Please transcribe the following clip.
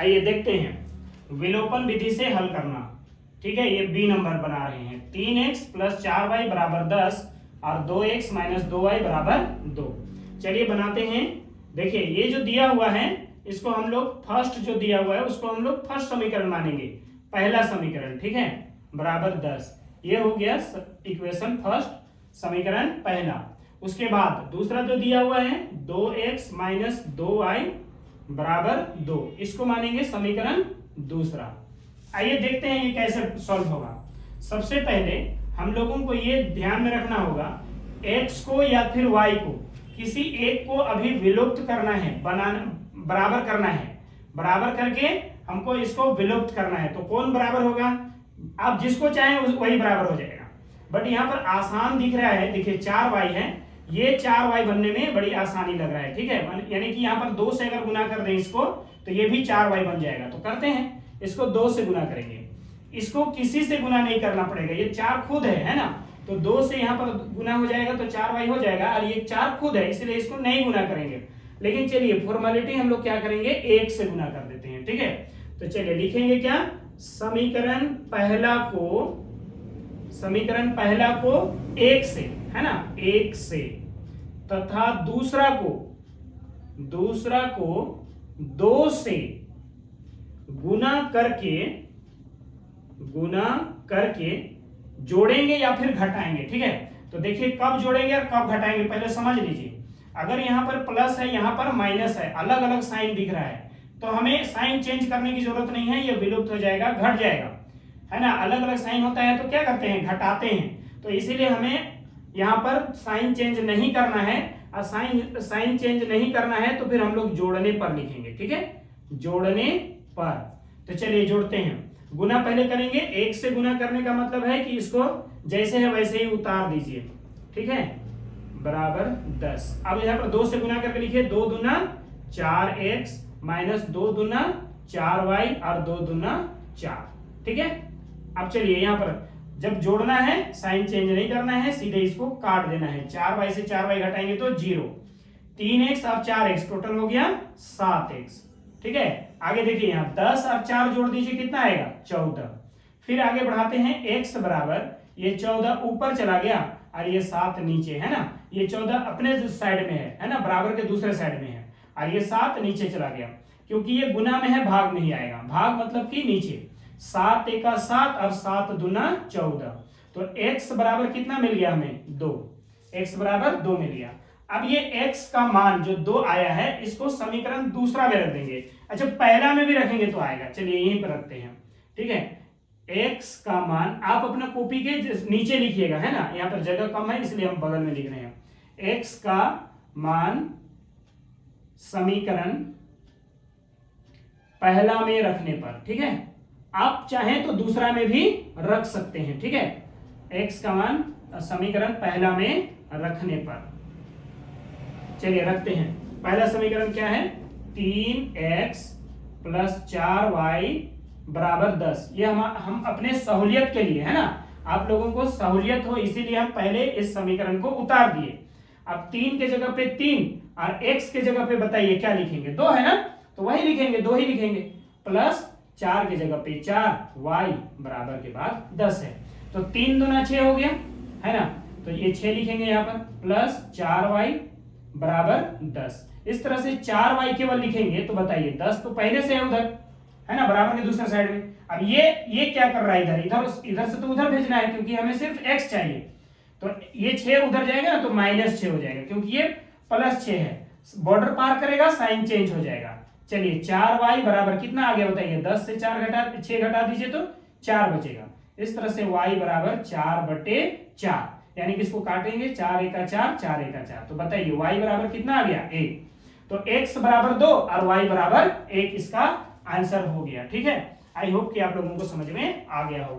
आइए देखते हैं विलोपन विधि से हल करना। ठीक है, ये बी नंबर बना रहे हैं। 3x प्लस 4y बराबर 10 और 2x माइनस 2y बराबर 2। चलिए बनाते हैं। देखिए ये जो दिया हुआ है इसको हम लोग फर्स्ट जो दिया हुआ है उसको हम लोग फर्स्ट समीकरण मानेंगे, पहला समीकरण। ठीक है, बराबर 10, ये हो गया इक्वेशन फर्स्ट, समीकरण पहला। उसके बाद दूसरा जो दिया हुआ है 2x माइनस 2y बराबर 2, इसको मानेंगे समीकरण दूसरा। आइए देखते हैं ये कैसे सॉल्व होगा। सबसे पहले हम लोगों को ये ध्यान में रखना होगा, x को या फिर y को किसी एक को अभी विलुप्त करना है, बराबर करना है। बराबर करके हमको इसको विलुप्त करना है। तो कौन बराबर होगा? आप जिसको चाहें वही बराबर हो जाएगा। बट यहाँ पर आसान दिख रहा है, देखिए 4y है, ये 4y बनने में बड़ी आसानी लग रहा है। ठीक है, यानी कि यहाँ पर 2 से अगर गुना कर दें इसको तो ये भी 4y बन जाएगा। तो करते हैं, इसको 2 से गुना करेंगे। इसको किसी से गुना नहीं करना पड़ेगा, ये 4 खुद है ना, तो 2 से यहाँ पर गुना हो जाएगा तो 4y हो जाएगा। और ये 4 खुद है इसलिए इसको नहीं गुना करेंगे। लेकिन चलिए फॉर्मेलिटी हम लोग क्या करेंगे, 1 से गुना कर देते हैं। ठीक है, तो चलिए लिखेंगे क्या, समीकरण पहला को 1 से, है ना, 1 से, तथा दूसरा को 2 से गुना करके जोड़ेंगे या फिर घटाएंगे। ठीक है, तो देखिए कब जोड़ेंगे और कब घटाएंगे पहले समझ लीजिए। अगर यहाँ पर प्लस है, यहाँ पर माइनस है, अलग अलग साइन दिख रहा है, तो हमें साइन चेंज करने की जरूरत नहीं है, ये विलुप्त हो जाएगा, घट जाएगा, है ना। अलग अलग साइन होता है तो क्या करते हैं, घटाते हैं। तो इसीलिए हमें यहाँ पर साइन चेंज नहीं करना है। और साइन चेंज नहीं करना है तो फिर हम लोग जोड़ने पर लिखेंगे। ठीक है, जोड़ने पर। तो चलिए जोड़ते हैं। गुना पहले करेंगे, 1 से गुना करने का मतलब है कि इसको जैसे है वैसे ही उतार दीजिए। ठीक है, बराबर 10। अब यहाँ पर 2 से गुना करके लिखिए, 2 दूना 4x माइनस 2 दूना 4y और 2 दूना 4। ठीक है, अब चलिए यहाँ पर जब जोड़ना है साइन चेंज नहीं करना है, सीधे इसको काट देना है। 4y से 4y घटाएंगे तो 0, 3x और 4x टोटल हो गया 7x। ठीक है, आगे देखिए यहाँ 10 और 4 जोड़ दीजिए, कितना आएगा, 14। फिर आगे बढ़ाते हैं, x बराबर ये 14 ऊपर चला गया और ये 7 नीचे, है ना। ये 14 अपने साइड में है ना, बराबर के दूसरे साइड में है, और ये 7 नीचे चला गया। क्योंकि ये गुना में है, भाग नहीं आएगा। भाग मतलब कि नीचे, 7 एका 7 और 7 दूना 14। तो x बराबर कितना मिल गया हमें, 2। x बराबर 2 मिल गया। अब ये x का मान जो 2 आया है इसको समीकरण दूसरा में रख देंगे। अच्छा, पहला में भी रखेंगे तो आएगा, चलिए यहीं पर रखते हैं। ठीक है, x का मान आप अपना कॉपी के नीचे लिखिएगा, है ना, यहाँ पर जगह कम है इसलिए हम बगल में लिख रहे हैं। x का मान समीकरण पहला में रखने पर, ठीक है, आप चाहें तो दूसरा में भी रख सकते हैं। ठीक है, x का मान समीकरण पहला में रखने पर, चलिए रखते हैं। पहला समीकरण क्या है, 3x प्लस 4y बराबर 10। ये हम अपने सहूलियत के लिए, है ना, आप लोगों को सहूलियत हो इसीलिए हम पहले इस समीकरण को उतार दिए। अब 3 के जगह पे 3 और x के जगह पे बताइए क्या लिखेंगे, 2 है ना, तो वही लिखेंगे, 2 ही लिखेंगे। प्लस 4 के जगह पे 4, y बराबर के बाद 10 है, तो 3 दूना 6 हो गया, है ना, तो ये 6 लिखेंगे यहाँ पर। प्लस 4y बराबर 10। इस तरह से 4y केवल लिखेंगे तो बताइए 10 तो पहले से है उधर, है ना, बराबर के दूसरे साइड में। अब ये क्या कर रहा है, इधर से तो उधर भेजना है क्योंकि हमें सिर्फ x चाहिए। तो ये 6 उधर जाएगा ना तो -6 हो जाएगा, क्योंकि ये +6 है, बॉर्डर पार करेगा साइन चेंज हो जाएगा। चलिए 4y बराबर कितना आ गया बताइए, 10 से 6 घटा दीजिए तो 4 बचेगा। इस तरह से y बराबर 4/4, यानी कि इसको काटेंगे, 4 एका 4, 4 एका 4, तो बताइए y बराबर कितना आ गया, 1। तो x बराबर 2 और y बराबर 1 इसका आंसर हो गया। ठीक है, आई होप कि आप लोगों को समझ में आ गया होगा।